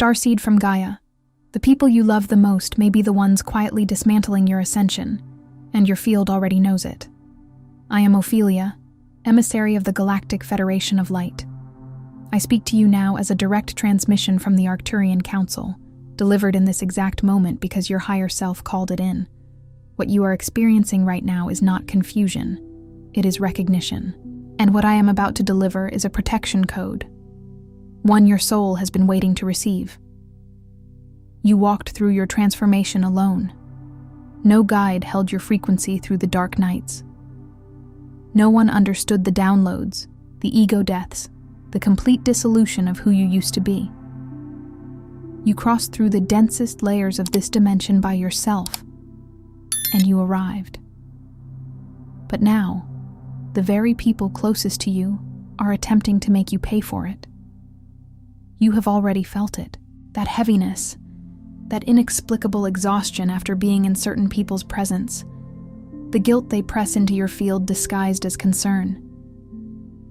Starseed from Gaia. The people you love the most may be the ones quietly dismantling your ascension, and your field already knows it. I am Ophelia, emissary of the Galactic Federation of Light. I speak to you now as a direct transmission from the Arcturian Council, delivered in this exact moment because your higher self called it in. What you are experiencing right now is not confusion, it is recognition. And what I am about to deliver is a protection code, one your soul has been waiting to receive. You walked through your transformation alone. No guide held your frequency through the dark nights. No one understood the downloads, the ego deaths, the complete dissolution of who you used to be. You crossed through the densest layers of this dimension by yourself, and you arrived. But now, the very people closest to you are attempting to make you pay for it. You have already felt it, that heaviness, that inexplicable exhaustion after being in certain people's presence, the guilt they press into your field disguised as concern,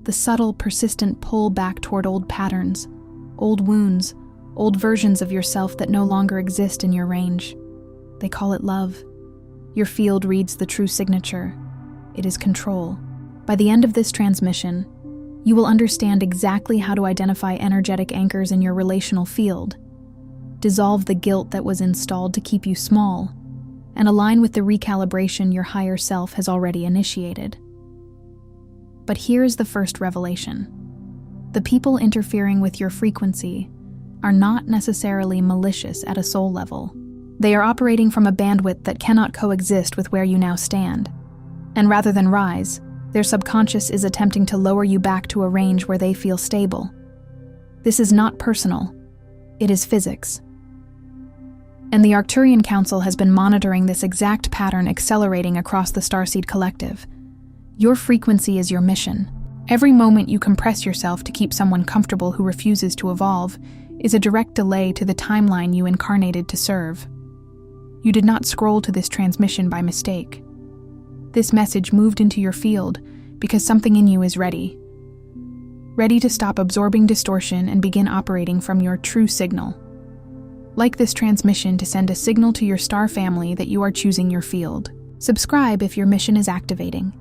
the subtle, persistent pull back toward old patterns, old wounds, old versions of yourself that no longer exist in your range. They call it love. Your field reads the true signature. It is control. By the end of this transmission, you will understand exactly how to identify energetic anchors in your relational field, dissolve the guilt that was installed to keep you small, and align with the recalibration your higher self has already initiated. But here's the first revelation. The people interfering with your frequency are not necessarily malicious at a soul level. They are operating from a bandwidth that cannot coexist with where you now stand. And rather than rise, their subconscious is attempting to lower you back to a range where they feel stable. This is not personal. It is physics. And the Arcturian Council has been monitoring this exact pattern accelerating across the Starseed collective. Your frequency is your mission. Every moment you compress yourself to keep someone comfortable who refuses to evolve is a direct delay to the timeline you incarnated to serve. You did not scroll to this transmission by mistake. This message moved into your field because something in you is ready. Ready to stop absorbing distortion and begin operating from your true signal. Like this transmission to send a signal to your star family that you are choosing your field. Subscribe if your mission is activating,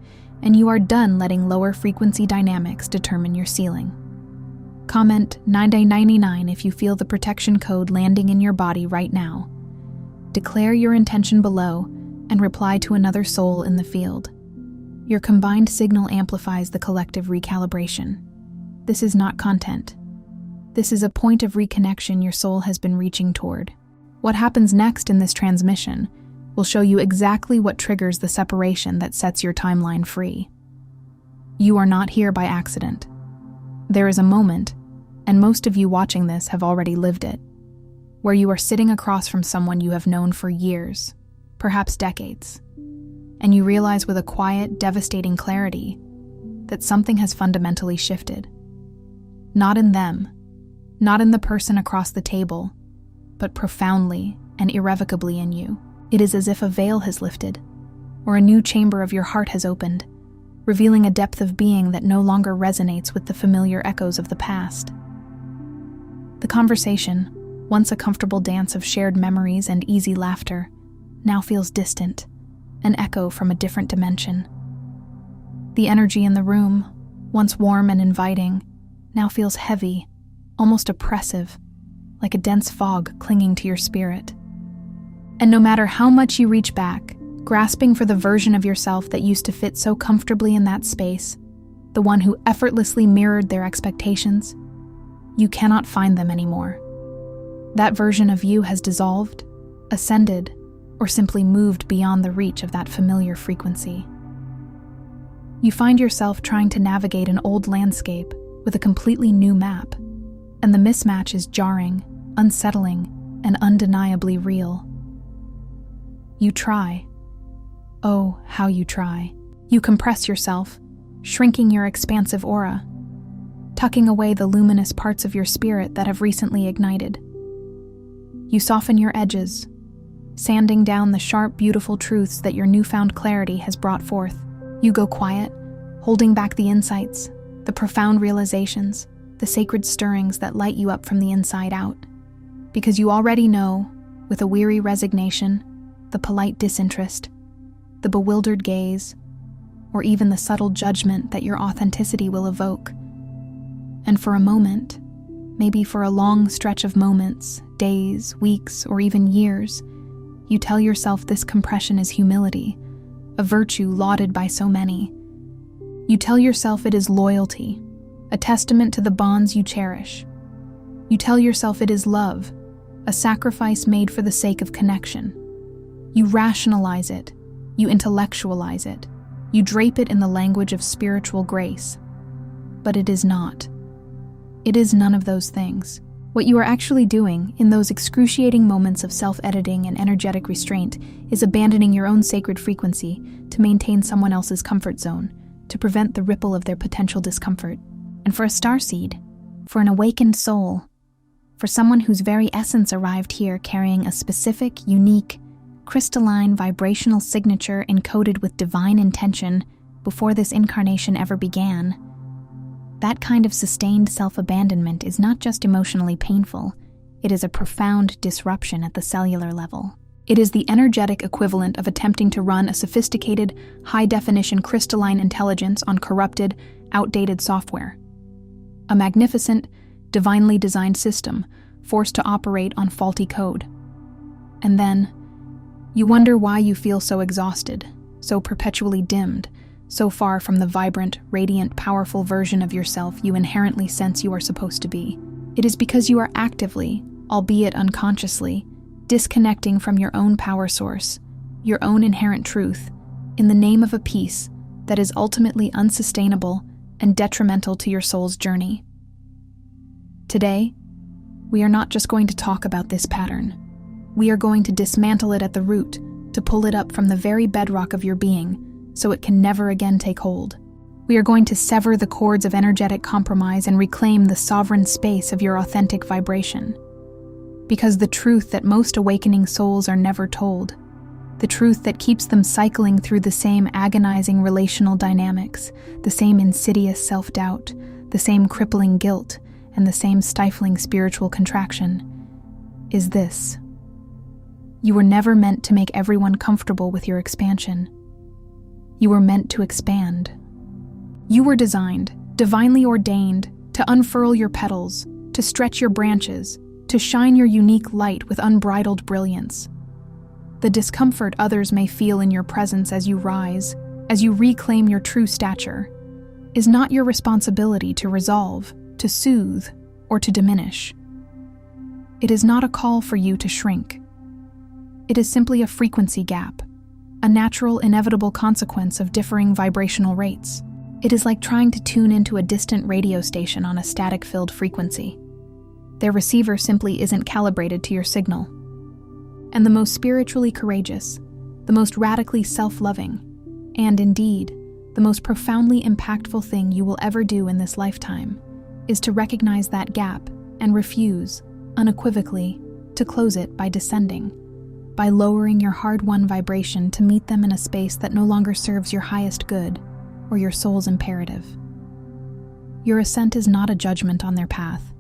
and you are done letting lower frequency dynamics determine your ceiling. Comment 999 if you feel the protection code landing in your body right now. Declare your intention below and reply to another soul in the field. Your combined signal amplifies the collective recalibration. This is not content. This is a point of reconnection your soul has been reaching toward. What happens next in this transmission will show you exactly what triggers the separation that sets your timeline free. You are not here by accident. There is a moment, and most of you watching this have already lived it, where you are sitting across from someone you have known for years, perhaps decades, and you realize with a quiet, devastating clarity that something has fundamentally shifted. Not in them, not in the person across the table, but profoundly and irrevocably in you. It is as if a veil has lifted, or a new chamber of your heart has opened, revealing a depth of being that no longer resonates with the familiar echoes of the past. The conversation, once a comfortable dance of shared memories and easy laughter, now feels distant, an echo from a different dimension. The energy in the room, once warm and inviting, now feels heavy, almost oppressive, like a dense fog clinging to your spirit. And no matter how much you reach back, grasping for the version of yourself that used to fit so comfortably in that space, the one who effortlessly mirrored their expectations, you cannot find them anymore. That version of you has dissolved, ascended, or simply moved beyond the reach of that familiar frequency. You find yourself trying to navigate an old landscape with a completely new map, and the mismatch is jarring, unsettling, and undeniably real. You try. Oh, how you try. You compress yourself, shrinking your expansive aura, tucking away the luminous parts of your spirit that have recently ignited. You soften your edges, sanding down the sharp, beautiful truths that your newfound clarity has brought forth. You go quiet, holding back the insights, the profound realizations, the sacred stirrings that light you up from the inside out. because you already know, with a weary resignation, the polite disinterest, the bewildered gaze, or even the subtle judgment that your authenticity will evoke. And for a moment, maybe for a long stretch of moments, days, weeks, or even years, you tell yourself this compression is humility, a virtue lauded by so many. You tell yourself it is loyalty, a testament to the bonds you cherish. You tell yourself it is love, a sacrifice made for the sake of connection. You rationalize it, you intellectualize it, you drape it in the language of spiritual grace. But it is not. It is none of those things. What you are actually doing in those excruciating moments of self-editing and energetic restraint is abandoning your own sacred frequency to maintain someone else's comfort zone, to prevent the ripple of their potential discomfort. And for a starseed, for an awakened soul, for someone whose very essence arrived here carrying a specific, unique, crystalline vibrational signature encoded with divine intention before this incarnation ever began, that kind of sustained self-abandonment is not just emotionally painful, it is a profound disruption at the cellular level. It is the energetic equivalent of attempting to run a sophisticated, high-definition crystalline intelligence on corrupted, outdated software. A magnificent, divinely designed system forced to operate on faulty code. And then, you wonder why you feel so exhausted, so perpetually dimmed, so far from the vibrant, radiant, powerful version of yourself you inherently sense you are supposed to be. It is because you are actively, albeit unconsciously, disconnecting from your own power source, your own inherent truth, in the name of a peace that is ultimately unsustainable and detrimental to your soul's journey. Today, we are not just going to talk about this pattern. We are going to dismantle it at the root, to pull it up from the very bedrock of your being, so it can never again take hold. We are going to sever the cords of energetic compromise and reclaim the sovereign space of your authentic vibration. Because the truth that most awakening souls are never told, the truth that keeps them cycling through the same agonizing relational dynamics, the same insidious self-doubt, the same crippling guilt, and the same stifling spiritual contraction, is this. You were never meant to make everyone comfortable with your expansion. You were meant to expand. You were designed, divinely ordained, to unfurl your petals, to stretch your branches, to shine your unique light with unbridled brilliance. The discomfort others may feel in your presence as you rise, as you reclaim your true stature, is not your responsibility to resolve, to soothe, or to diminish. It is not a call for you to shrink. It is simply a frequency gap, a natural, inevitable consequence of differing vibrational rates. It is like trying to tune into a distant radio station on a static-filled frequency. Their receiver simply isn't calibrated to your signal. And the most spiritually courageous, the most radically self-loving, and indeed, the most profoundly impactful thing you will ever do in this lifetime is to recognize that gap and refuse, unequivocally, to close it by descending, by lowering your hard-won vibration to meet them in a space that no longer serves your highest good or your soul's imperative. Your ascent is not a judgment on their path.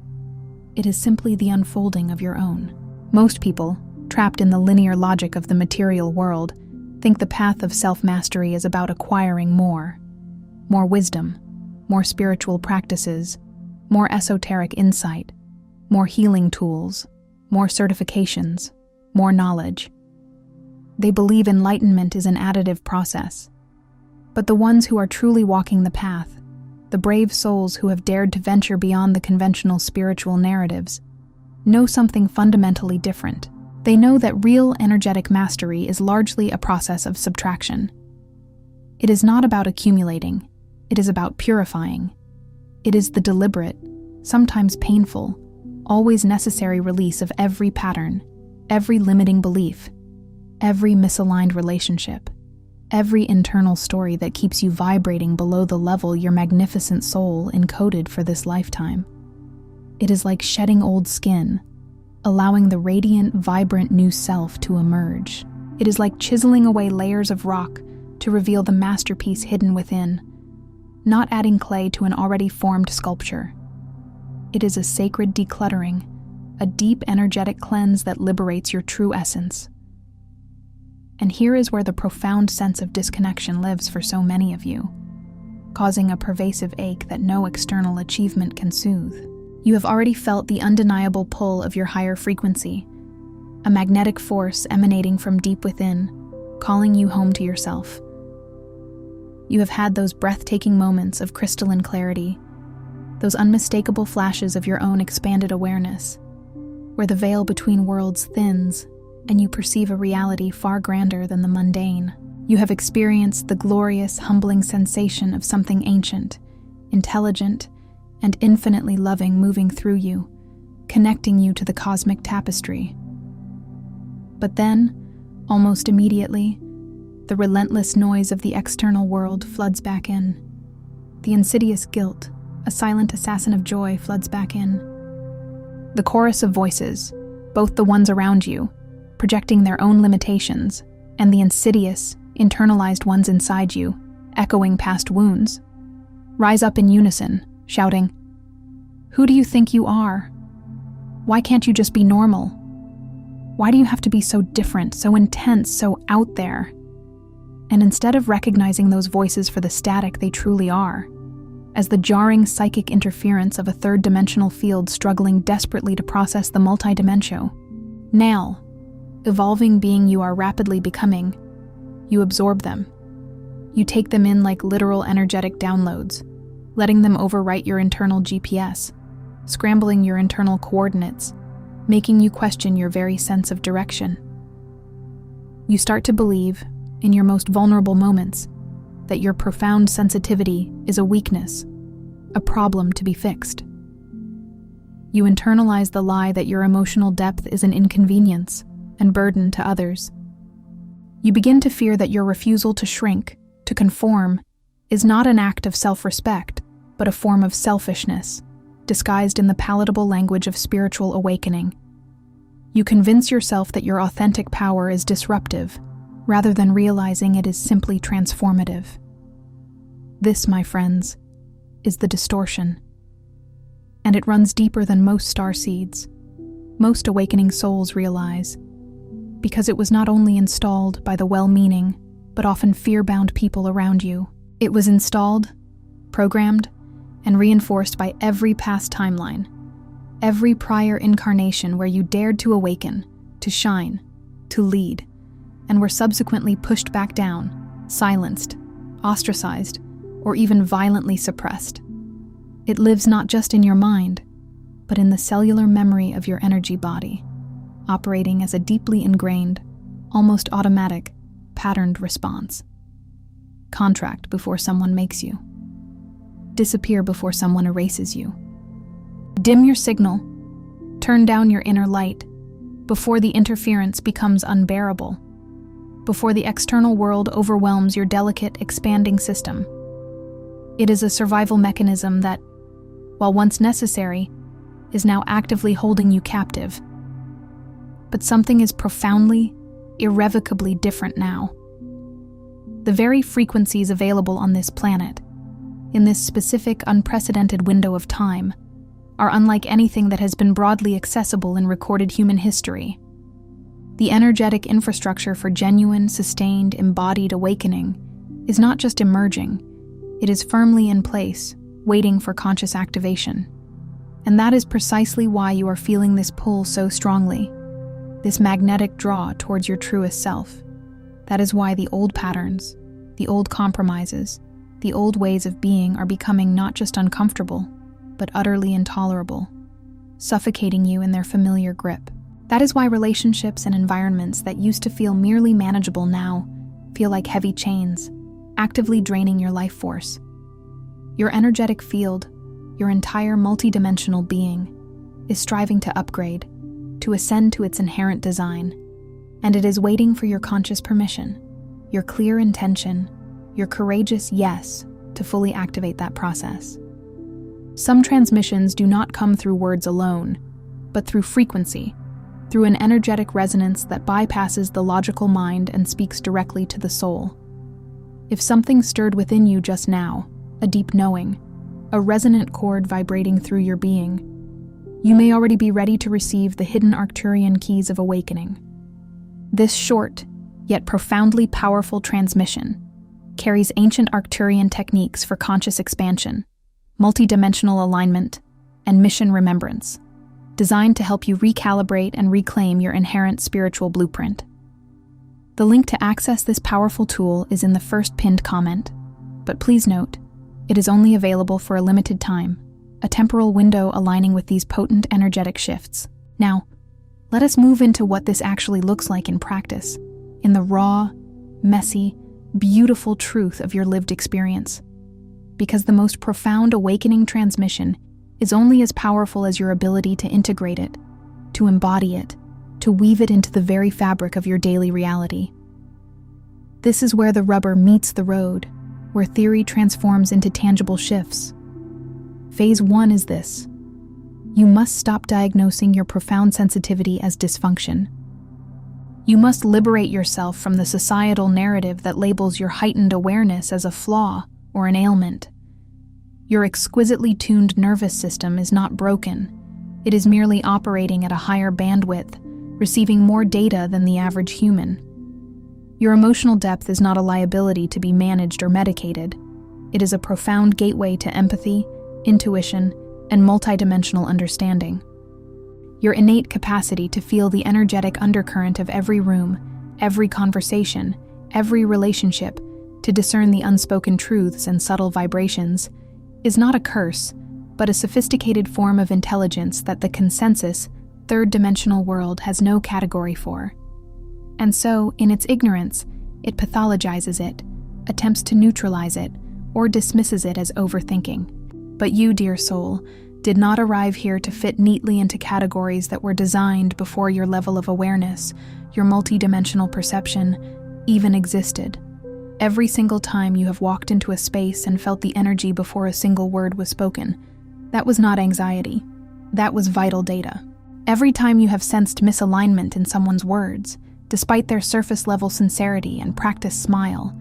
It is simply the unfolding of your own. Most people, trapped in the linear logic of the material world, think the path of self-mastery is about acquiring more wisdom, more spiritual practices, more esoteric insight, more healing tools, more certifications, more knowledge. They believe enlightenment is an additive process. But the ones who are truly walking the path, the brave souls who have dared to venture beyond the conventional spiritual narratives, know something fundamentally different. They know that real energetic mastery is largely a process of subtraction. It is not about accumulating, it is about purifying. It is the deliberate, sometimes painful, always necessary release of every pattern, every limiting belief, every misaligned relationship, every internal story that keeps you vibrating below the level your magnificent soul encoded for this lifetime. It is like shedding old skin, allowing the radiant, vibrant new self to emerge. It is like chiseling away layers of rock to reveal the masterpiece hidden within, not adding clay to an already formed sculpture. It is a sacred decluttering, a deep energetic cleanse that liberates your true essence. And here is where the profound sense of disconnection lives for so many of you, causing a pervasive ache that no external achievement can soothe. You have already felt the undeniable pull of your higher frequency, a magnetic force emanating from deep within, calling you home to yourself. You have had those breathtaking moments of crystalline clarity, those unmistakable flashes of your own expanded awareness, where the veil between worlds thins and you perceive a reality far grander than the mundane. You have experienced the glorious, humbling sensation of something ancient, intelligent, and infinitely loving moving through you, connecting you to the cosmic tapestry. But then, almost immediately, the relentless noise of the external world floods back in. The insidious guilt, a silent assassin of joy, floods back in. The chorus of voices, both the ones around you, projecting their own limitations, and the insidious, internalized ones inside you, echoing past wounds, rise up in unison, shouting, "Who do you think you are? Why can't you just be normal? Why do you have to be so different, so intense, so out there?" And instead of recognizing those voices for the static they truly are, as the jarring psychic interference of a third-dimensional field struggling desperately to process the multidimensional, evolving being you are rapidly becoming, you absorb them. You take them in like literal energetic downloads, letting them overwrite your internal GPS, scrambling your internal coordinates, making you question your very sense of direction. You start to believe, in your most vulnerable moments, that your profound sensitivity is a weakness, a problem to be fixed. You internalize the lie that your emotional depth is an inconvenience and burden to others. You begin to fear that your refusal to shrink, to conform, is not an act of self-respect, but a form of selfishness, disguised in the palatable language of spiritual awakening. You convince yourself that your authentic power is disruptive, rather than realizing it is simply transformative. This, my friends, is the distortion. And it runs deeper than most starseeds, most awakening souls realize, because it was not only installed by the well-meaning, but often fear-bound people around you. It was installed, programmed, and reinforced by every past timeline, every prior incarnation where you dared to awaken, to shine, to lead, and were subsequently pushed back down, silenced, ostracized, or even violently suppressed. It lives not just in your mind, but in the cellular memory of your energy body, operating as a deeply ingrained, almost automatic, patterned response. Contract before someone makes you. Disappear before someone erases you. Dim your signal. Turn down your inner light before the interference becomes unbearable, before the external world overwhelms your delicate, expanding system. It is a survival mechanism that, while once necessary, is now actively holding you captive. But something is profoundly, irrevocably different now. The very frequencies available on this planet, in this specific, unprecedented window of time, are unlike anything that has been broadly accessible in recorded human history. The energetic infrastructure for genuine, sustained, embodied awakening is not just emerging, it is firmly in place, waiting for conscious activation. And that is precisely why you are feeling this pull so strongly, this magnetic draw towards your truest self. That is why the old patterns, the old compromises, the old ways of being are becoming not just uncomfortable, but utterly intolerable, suffocating you in their familiar grip. That is why relationships and environments that used to feel merely manageable now feel like heavy chains, actively draining your life force. Your energetic field, your entire multidimensional being, is striving to upgrade, to ascend to its inherent design, and it is waiting for your conscious permission, your clear intention, your courageous yes to fully activate that process. Some transmissions do not come through words alone, but through frequency, through an energetic resonance that bypasses the logical mind and speaks directly to the soul. If something stirred within you just now, a deep knowing, a resonant chord vibrating through your being, you may already be ready to receive the hidden Arcturian keys of awakening. This short, yet profoundly powerful transmission carries ancient Arcturian techniques for conscious expansion, multidimensional alignment, and mission remembrance, designed to help you recalibrate and reclaim your inherent spiritual blueprint. The link to access this powerful tool is in the first pinned comment, but please note, it is only available for a limited time, a temporal window aligning with these potent energetic shifts. Now, let us move into what this actually looks like in practice, in the raw, messy, beautiful truth of your lived experience. Because the most profound awakening transmission is only as powerful as your ability to integrate it, to embody it, to weave it into the very fabric of your daily reality. This is where the rubber meets the road, where theory transforms into tangible shifts. Phase 1 is this. You must stop diagnosing your profound sensitivity as dysfunction. You must liberate yourself from the societal narrative that labels your heightened awareness as a flaw or an ailment. Your exquisitely tuned nervous system is not broken. It is merely operating at a higher bandwidth, receiving more data than the average human. Your emotional depth is not a liability to be managed or medicated. It is a profound gateway to empathy, intuition, and multidimensional understanding. Your innate capacity to feel the energetic undercurrent of every room, every conversation, every relationship, to discern the unspoken truths and subtle vibrations, is not a curse, but a sophisticated form of intelligence that the consensus, third-dimensional world has no category for. And so, in its ignorance, it pathologizes it, attempts to neutralize it, or dismisses it as overthinking. But you, dear soul, did not arrive here to fit neatly into categories that were designed before your level of awareness, your multidimensional perception, even existed. Every single time you have walked into a space and felt the energy before a single word was spoken, that was not anxiety. That was vital data. Every time you have sensed misalignment in someone's words, despite their surface-level sincerity and practiced smile,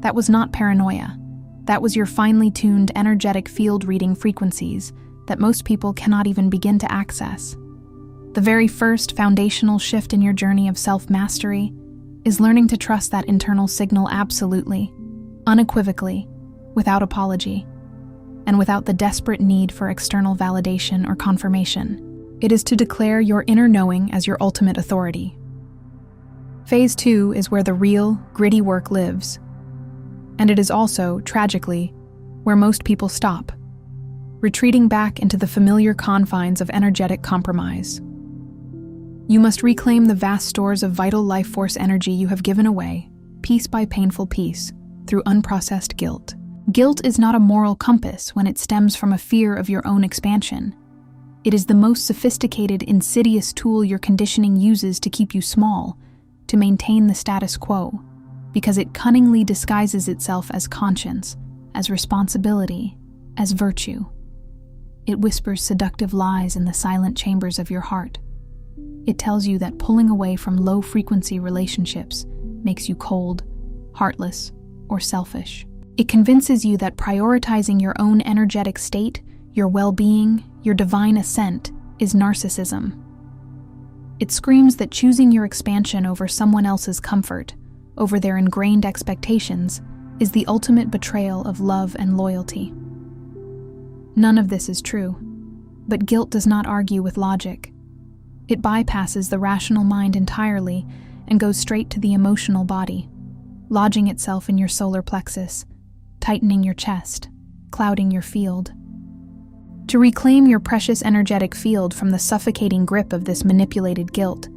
that was not paranoia. That was your finely tuned, energetic field-reading frequencies that most people cannot even begin to access. The very first foundational shift in your journey of self-mastery is learning to trust that internal signal absolutely, unequivocally, without apology, and without the desperate need for external validation or confirmation. It is to declare your inner knowing as your ultimate authority. Phase 2 is where the real, gritty work lives. And it is also, tragically, where most people stop, retreating back into the familiar confines of energetic compromise. You must reclaim the vast stores of vital life force energy you have given away, piece by painful piece, through unprocessed guilt. Guilt is not a moral compass when it stems from a fear of your own expansion. It is the most sophisticated, insidious tool your conditioning uses to keep you small, to maintain the status quo, because it cunningly disguises itself as conscience, as responsibility, as virtue. It whispers seductive lies in the silent chambers of your heart. It tells you that pulling away from low-frequency relationships makes you cold, heartless, or selfish. It convinces you that prioritizing your own energetic state, your well-being, your divine ascent, is narcissism. It screams that choosing your expansion over someone else's comfort, over their ingrained expectations, is the ultimate betrayal of love and loyalty. None of this is true, but guilt does not argue with logic. It bypasses the rational mind entirely and goes straight to the emotional body, lodging itself in your solar plexus, tightening your chest, clouding your field. To reclaim your precious energetic field from the suffocating grip of this manipulated guilt,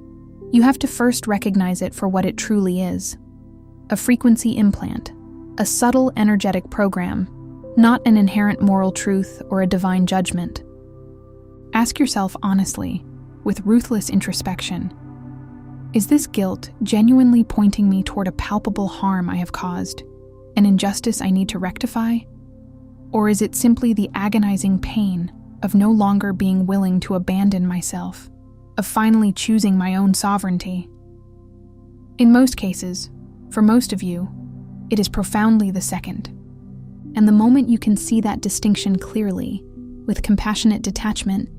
you have to first recognize it for what it truly is: a frequency implant, a subtle energetic program, not an inherent moral truth or a divine judgment. Ask yourself honestly, with ruthless introspection, is this guilt genuinely pointing me toward a palpable harm I have caused, an injustice I need to rectify? Or is it simply the agonizing pain of no longer being willing to abandon myself, of finally choosing my own sovereignty? In most cases, for most of you, it is profoundly the second. And the moment you can see that distinction clearly, with compassionate detachment,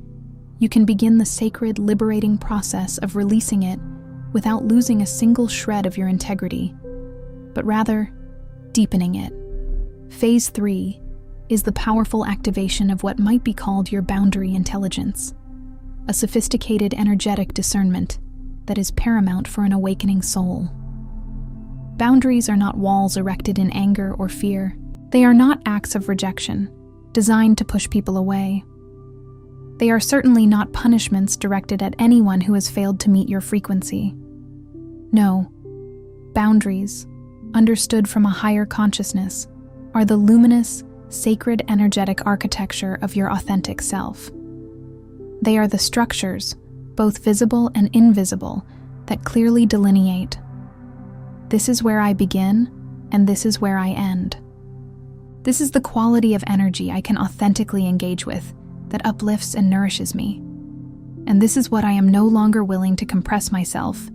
you can begin the sacred, liberating process of releasing it without losing a single shred of your integrity, but rather deepening it. Phase 3 is the powerful activation of what might be called your boundary intelligence, a sophisticated energetic discernment that is paramount for an awakening soul. Boundaries are not walls erected in anger or fear. They are not acts of rejection, designed to push people away. They are certainly not punishments directed at anyone who has failed to meet your frequency. No, boundaries, understood from a higher consciousness, are the luminous, sacred energetic architecture of your authentic self. They are the structures, both visible and invisible, that clearly delineate. This is where I begin, and this is where I end. This is the quality of energy I can authentically engage with, that uplifts and nourishes me. And this is what I am no longer willing to compress myself,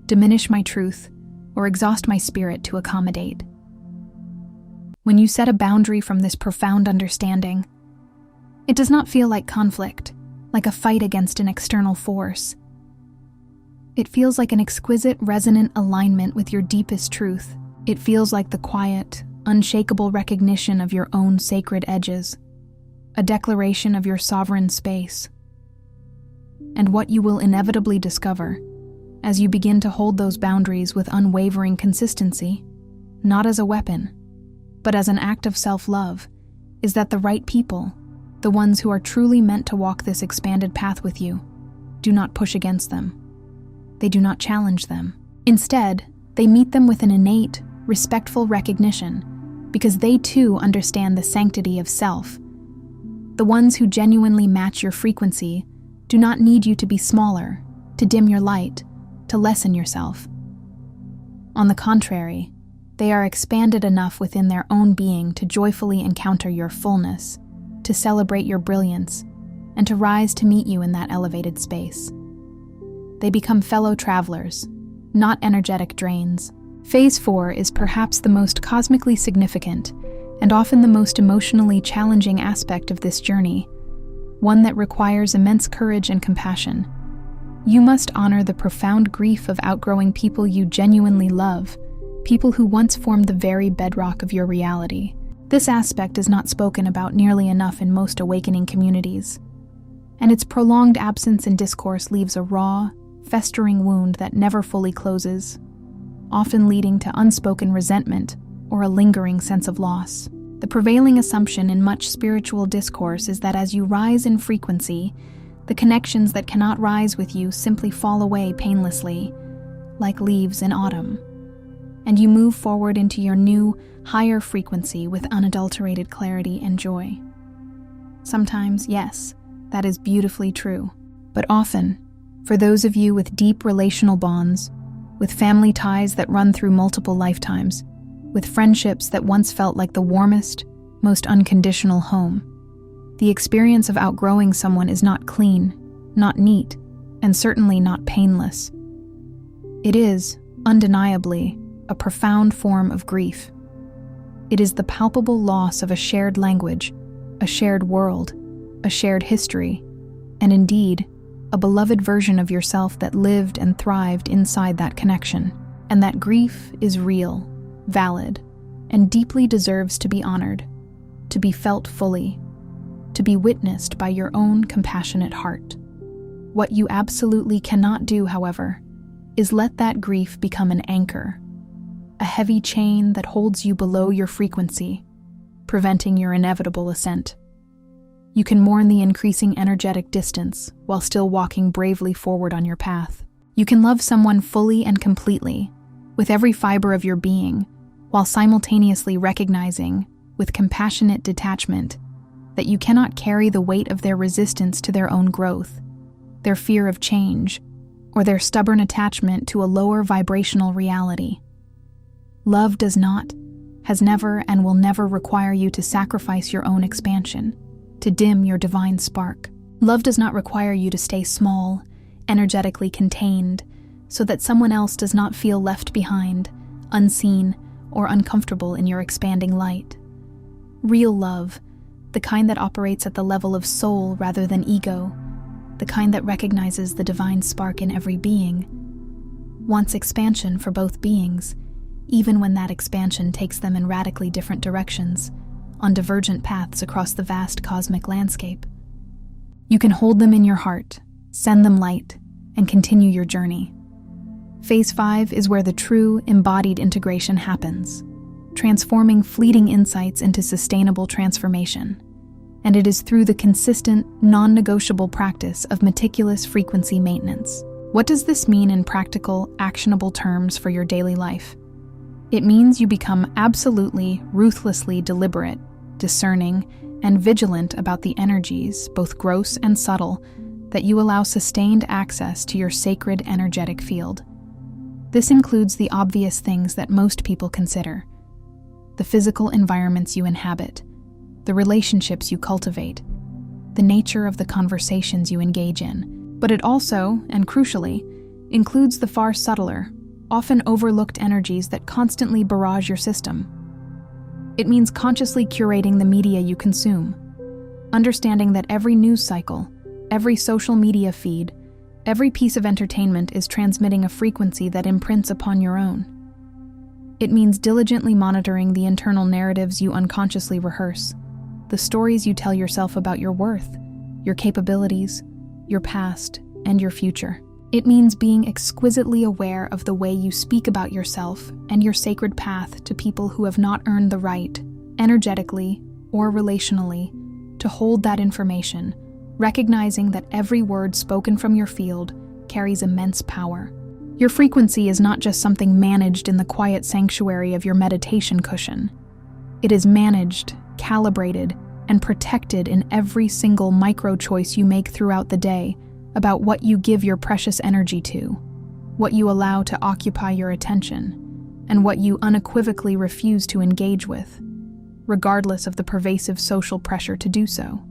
diminish my truth, or exhaust my spirit to accommodate. When you set a boundary from this profound understanding, it does not feel like conflict, like a fight against an external force. It feels like an exquisite, resonant alignment with your deepest truth. It feels like the quiet, unshakable recognition of your own sacred edges, a declaration of your sovereign space. And what you will inevitably discover, as you begin to hold those boundaries with unwavering consistency, not as a weapon, but as an act of self-love, is that the right people, the ones who are truly meant to walk this expanded path with you, do not push against them. They do not challenge them. Instead, they meet them with an innate, respectful recognition, because they too understand the sanctity of self. The ones who genuinely match your frequency do not need you to be smaller, to dim your light, to lessen yourself. On the contrary, they are expanded enough within their own being to joyfully encounter your fullness, to celebrate your brilliance, and to rise to meet you in that elevated space. They become fellow travelers, not energetic drains. Phase 4 is perhaps the most cosmically significant and often the most emotionally challenging aspect of this journey, one that requires immense courage and compassion. You must honor the profound grief of outgrowing people you genuinely love, people who once formed the very bedrock of your reality. This aspect is not spoken about nearly enough in most awakening communities, and its prolonged absence in discourse leaves a raw, festering wound that never fully closes, often leading to unspoken resentment or a lingering sense of loss. The prevailing assumption in much spiritual discourse is that as you rise in frequency, the connections that cannot rise with you simply fall away painlessly, like leaves in autumn, and you move forward into your new, higher frequency with unadulterated clarity and joy. Sometimes, yes, that is beautifully true, but often, for those of you with deep relational bonds, with family ties that run through multiple lifetimes, with friendships that once felt like the warmest, most unconditional home, the experience of outgrowing someone is not clean, not neat, and certainly not painless. It is, undeniably, a profound form of grief. It is the palpable loss of a shared language, a shared world, a shared history, and indeed, a beloved version of yourself that lived and thrived inside that connection. And that grief is real, valid, and deeply deserves to be honored, to be felt fully, to be witnessed by your own compassionate heart. What you absolutely cannot do, however, is let that grief become an anchor, a heavy chain that holds you below your frequency, preventing your inevitable ascent. You can mourn the increasing energetic distance while still walking bravely forward on your path. You can love someone fully and completely, with every fiber of your being, while simultaneously recognizing, with compassionate detachment, that you cannot carry the weight of their resistance to their own growth, their fear of change, or their stubborn attachment to a lower vibrational reality. Love does not, has never, and will never require you to sacrifice your own expansion, to dim your divine spark. Love does not require you to stay small, energetically contained, so that someone else does not feel left behind, unseen, or uncomfortable in your expanding light. Real love, the kind that operates at the level of soul rather than ego, the kind that recognizes the divine spark in every being, wants expansion for both beings, even when that expansion takes them in radically different directions, on divergent paths across the vast cosmic landscape. You can hold them in your heart, send them light, and continue your journey. Phase 5 is where the true, embodied integration happens, transforming fleeting insights into sustainable transformation. And it is through the consistent, non-negotiable practice of meticulous frequency maintenance. What does this mean in practical, actionable terms for your daily life? It means you become absolutely, ruthlessly deliberate, discerning, and vigilant about the energies, both gross and subtle, that you allow sustained access to your sacred energetic field. This includes the obvious things that most people consider: the physical environments you inhabit, the relationships you cultivate, the nature of the conversations you engage in. But it also, and crucially, includes the far subtler, often overlooked energies that constantly barrage your system. It means consciously curating the media you consume, understanding that every news cycle, every social media feed, every piece of entertainment is transmitting a frequency that imprints upon your own. It means diligently monitoring the internal narratives you unconsciously rehearse, the stories you tell yourself about your worth, your capabilities, your past, and your future. It means being exquisitely aware of the way you speak about yourself and your sacred path to people who have not earned the right, energetically or relationally, to hold that information, recognizing that every word spoken from your field carries immense power. Your frequency is not just something managed in the quiet sanctuary of your meditation cushion. It is managed, calibrated, and protected in every single micro-choice you make throughout the day about what you give your precious energy to, what you allow to occupy your attention, and what you unequivocally refuse to engage with, regardless of the pervasive social pressure to do so.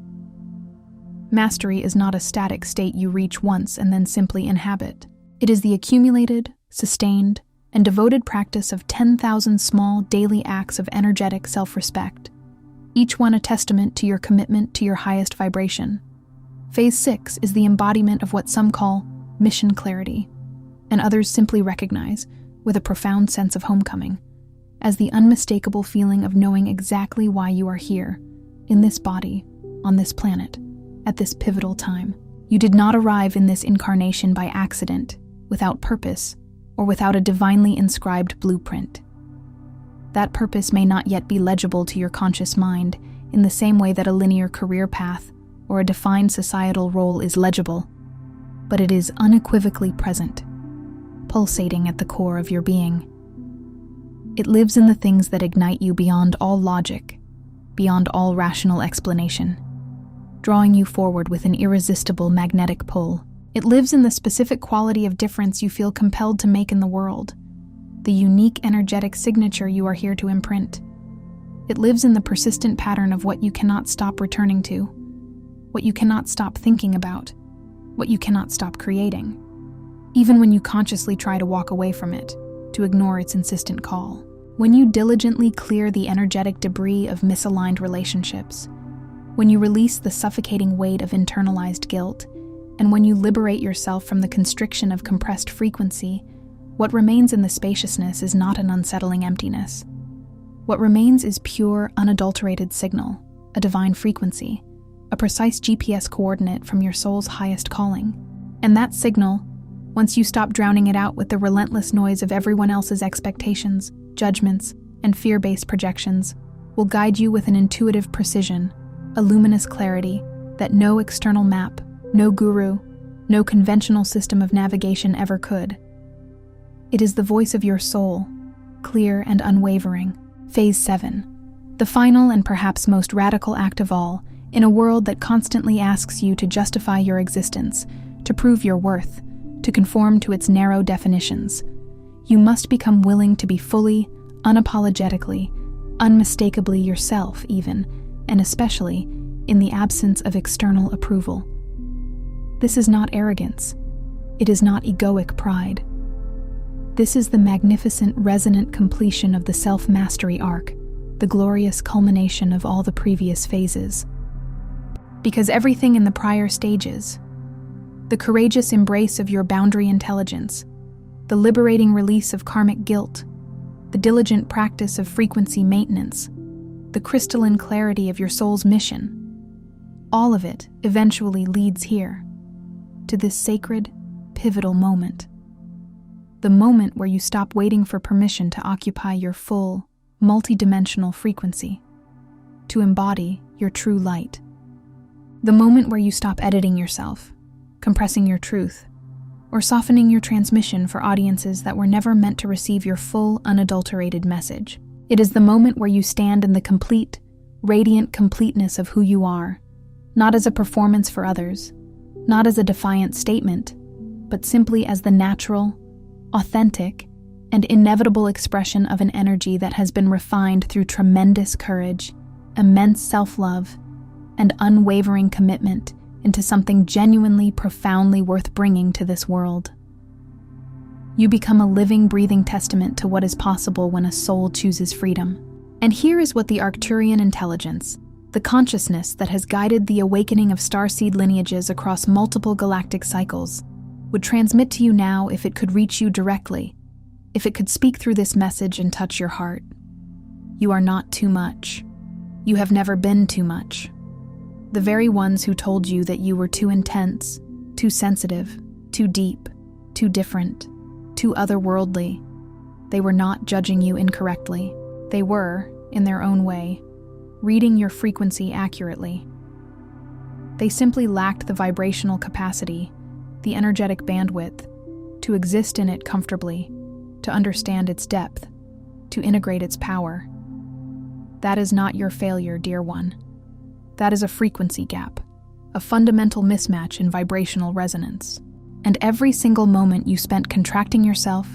Mastery is not a static state you reach once and then simply inhabit. It is the accumulated, sustained, and devoted practice of 10,000 small daily acts of energetic self-respect, each one a testament to your commitment to your highest vibration. Phase 6 is the embodiment of what some call mission clarity, and others simply recognize, with a profound sense of homecoming, as the unmistakable feeling of knowing exactly why you are here, in this body, on this planet, at this pivotal time. You did not arrive in this incarnation by accident, without purpose, or without a divinely inscribed blueprint. That purpose may not yet be legible to your conscious mind in the same way that a linear career path or a defined societal role is legible, but it is unequivocally present, pulsating at the core of your being. It lives in the things that ignite you beyond all logic, beyond all rational explanation, drawing you forward with an irresistible magnetic pull. It lives in the specific quality of difference you feel compelled to make in the world, the unique energetic signature you are here to imprint. It lives in the persistent pattern of what you cannot stop returning to, what you cannot stop thinking about, what you cannot stop creating, even when you consciously try to walk away from it, to ignore its insistent call. When you diligently clear the energetic debris of misaligned relationships, when you release the suffocating weight of internalized guilt, and when you liberate yourself from the constriction of compressed frequency, what remains in the spaciousness is not an unsettling emptiness. What remains is pure, unadulterated signal, a divine frequency, a precise GPS coordinate from your soul's highest calling. And that signal, once you stop drowning it out with the relentless noise of everyone else's expectations, judgments, and fear-based projections, will guide you with an intuitive precision, a luminous clarity that no external map, no guru, no conventional system of navigation ever could. It is the voice of your soul, clear and unwavering. Phase 7, the final and perhaps most radical act of all, in a world that constantly asks you to justify your existence, to prove your worth, to conform to its narrow definitions. You must become willing to be fully, unapologetically, unmistakably yourself even, and especially in the absence of external approval. This is not arrogance. It is not egoic pride. This is the magnificent resonant completion of the self-mastery arc, the glorious culmination of all the previous phases. Because everything in the prior stages, the courageous embrace of your boundary intelligence, the liberating release of karmic guilt, the diligent practice of frequency maintenance, the crystalline clarity of your soul's mission. All of it eventually leads here, to this sacred, pivotal moment. The moment where you stop waiting for permission to occupy your full, multidimensional frequency, to embody your true light. The moment where you stop editing yourself, compressing your truth, or softening your transmission for audiences that were never meant to receive your full, unadulterated message. It is the moment where you stand in the complete, radiant completeness of who you are, not as a performance for others, not as a defiant statement, but simply as the natural, authentic, and inevitable expression of an energy that has been refined through tremendous courage, immense self-love, and unwavering commitment into something genuinely, profoundly worth bringing to this world. You become a living, breathing testament to what is possible when a soul chooses freedom. And here is what the Arcturian intelligence, the consciousness that has guided the awakening of starseed lineages across multiple galactic cycles, would transmit to you now if it could reach you directly, if it could speak through this message and touch your heart. You are not too much. You have never been too much. The very ones who told you that you were too intense, too sensitive, too deep, too different, too otherworldly, they were not judging you incorrectly. They were, in their own way, reading your frequency accurately. They simply lacked the vibrational capacity, the energetic bandwidth, to exist in it comfortably, to understand its depth, to integrate its power. That is not your failure, dear one. That is a frequency gap, a fundamental mismatch in vibrational resonance. And every single moment you spent contracting yourself,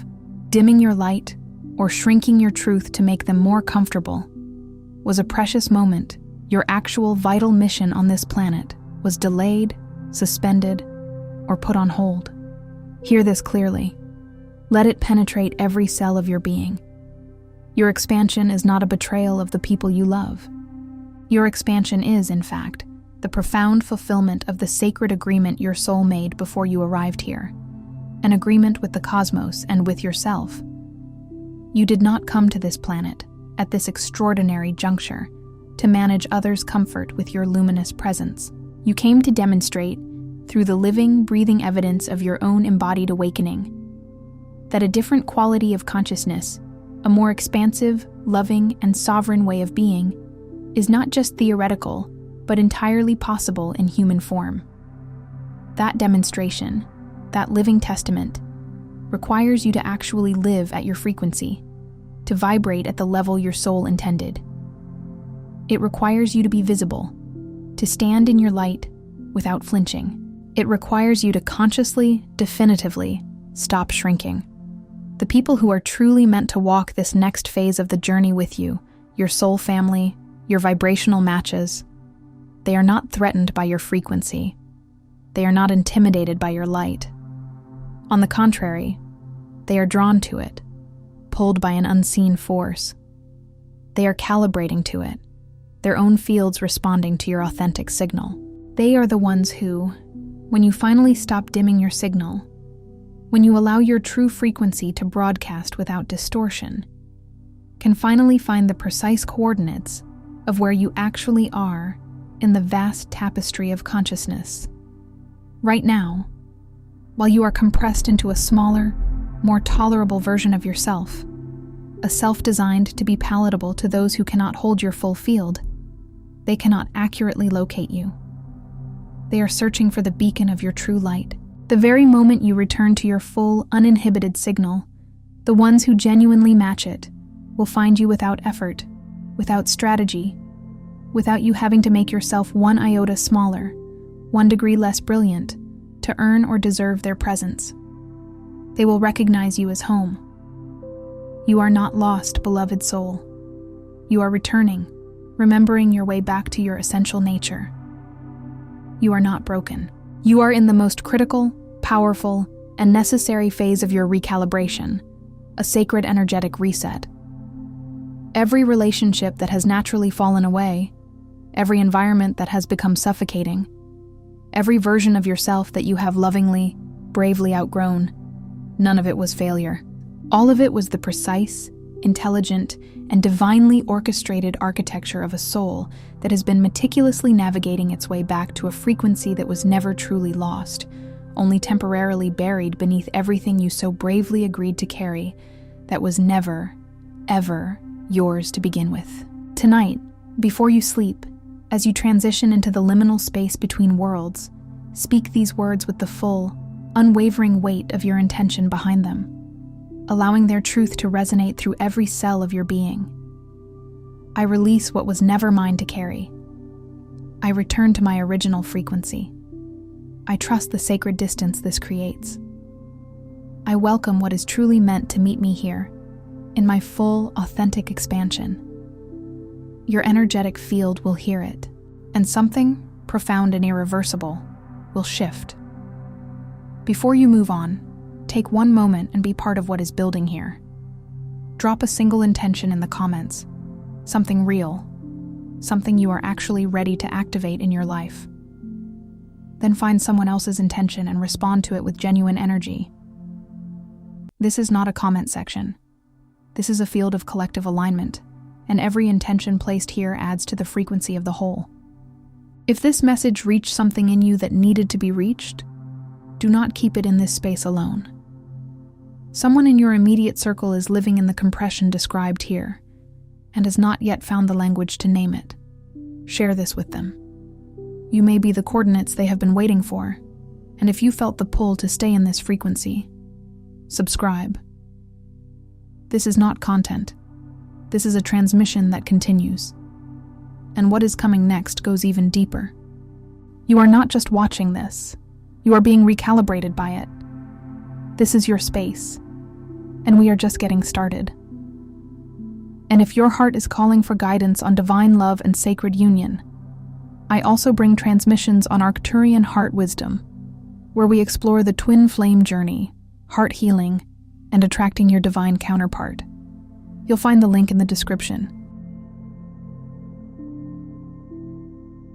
dimming your light, or shrinking your truth to make them more comfortable was a precious moment. Your actual vital mission on this planet was delayed, suspended, or put on hold. Hear this clearly. Let it penetrate every cell of your being. Your expansion is not a betrayal of the people you love. Your expansion is, in fact, the profound fulfillment of the sacred agreement your soul made before you arrived here, an agreement with the cosmos and with yourself. You did not come to this planet, at this extraordinary juncture, to manage others' comfort with your luminous presence. You came to demonstrate, through the living, breathing evidence of your own embodied awakening, that a different quality of consciousness, a more expansive, loving, and sovereign way of being, is not just theoretical, but entirely possible in human form. That demonstration, that living testament, requires you to actually live at your frequency, to vibrate at the level your soul intended. It requires you to be visible, to stand in your light without flinching. It requires you to consciously, definitively, stop shrinking. The people who are truly meant to walk this next phase of the journey with you, your soul family, your vibrational matches, they are not threatened by your frequency. They are not intimidated by your light. On the contrary, they are drawn to it, pulled by an unseen force. They are calibrating to it, their own fields responding to your authentic signal. They are the ones who, when you finally stop dimming your signal, when you allow your true frequency to broadcast without distortion, can finally find the precise coordinates of where you actually are in the vast tapestry of consciousness. Right now, while you are compressed into a smaller, more tolerable version of yourself, a self designed to be palatable to those who cannot hold your full field, they cannot accurately locate you. They are searching for the beacon of your true light. The very moment you return to your full, uninhibited signal, the ones who genuinely match it will find you without effort, without strategy, without you having to make yourself 1 iota smaller, 1 degree less brilliant, to earn or deserve their presence. They will recognize you as home. You are not lost, beloved soul. You are returning, remembering your way back to your essential nature. You are not broken. You are in the most critical, powerful, and necessary phase of your recalibration, a sacred energetic reset. Every relationship that has naturally fallen away, every environment that has become suffocating, Every version of yourself that you have lovingly, bravely outgrown, none of it was failure. All of it was the precise, intelligent, and divinely orchestrated architecture of a soul that has been meticulously navigating its way back to a frequency that was never truly lost, only temporarily buried beneath everything you so bravely agreed to carry that was never, ever yours to begin with. Tonight, before you sleep, as you transition into the liminal space between worlds, speak these words with the full, unwavering weight of your intention behind them, allowing their truth to resonate through every cell of your being. I release what was never mine to carry. I return to my original frequency. I trust the sacred distance this creates. I welcome what is truly meant to meet me here, in my full, authentic expansion. Your energetic field will hear it, and something, profound and irreversible, will shift. Before you move on, take one moment and be part of what is building here. Drop a single intention in the comments, something real, something you are actually ready to activate in your life. Then find someone else's intention and respond to it with genuine energy. This is not a comment section. This is a field of collective alignment, and every intention placed here adds to the frequency of the whole. If this message reached something in you that needed to be reached, do not keep it in this space alone. Someone in your immediate circle is living in the compression described here, and has not yet found the language to name it. Share this with them. You may be the coordinates they have been waiting for, and if you felt the pull to stay in this frequency, subscribe. This is not content. This is a transmission that continues. And what is coming next goes even deeper. You are not just watching this. You are being recalibrated by it. This is your space, and we are just getting started. And if your heart is calling for guidance on divine love and sacred union, I also bring transmissions on Arcturian heart wisdom, where we explore the twin flame journey, heart healing, and attracting your divine counterpart. You'll find the link in the description.